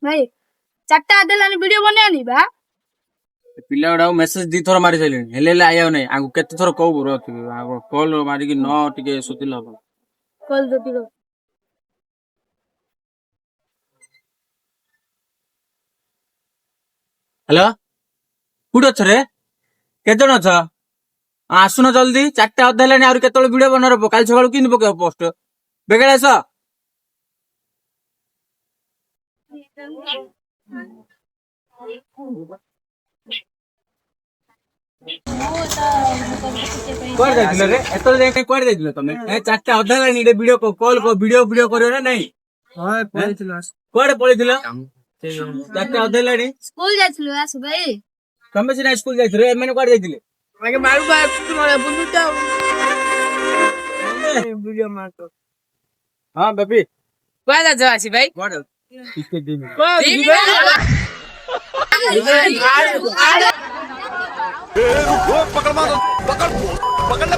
ଭାଇ ଚାରିଟା ଆଦେଲାନି ଭିଡିଓ ବନେଇନି ବା ପିଲା ଗୁଡାକୁ ମେସେଜ 2 ଥର ମାରି ସାରିଲେଣି ହେଲେ ଆଇବ ନାହିଁ ଆଙ୍କୁ କେତେ ଥର କହୁ ରଖିବି କଲ ମାରିକି ନ ଟିକେ ସୁତିଲ ହବ କଲ୍ ଦତିର ହ୍ୟାଲୋ କୋଉଠି ଅଛ ରେ କେତେ ଜଣ ଅଛ ଆସୁନ ଜଲ୍ଦି 4ଟା ଅଧା ହେଲାଣି ଆହୁରି କେତେବେଳେ ଭିଡିଓ ବନେଇବ କାଲି ସକାଳୁ କେମିତି ପକେଇବ ପୋଷ୍ଟ ବେଗେଳେ ଆସ କୁଆଡେ ଯାଇଥିଲ ରେ ଏତେବେଳେ ଯାଇ କୁଆଡେ ଯାଇଥିଲ ତମେ 4ଟା ଅଧା ହେଲାଣି ଭିଡିଓ କଲ୍ ଭିଡିଓ କରିବ ନା ନାଇଁ କୁଆଡେ ପଳେଇଥିଲ 4ଟା ଅଧା ହେଲାଣି ସ୍କୁଲ ଯାଇଥିଲୁ ଆସୁ ଭାଇ ତମେ ସିନା ସ୍କୁଲ ଯାଇଥିଲ ଏମାନେ କୁଆଡେ ଯାଇଥିଲେ ହଁ ବେବି କୁଆଡେ ଯାଉଛ ଆସି ଭାଇ କୁଆଡେ ଟିକେ ଦିନ पकड़ पकड़ पकड़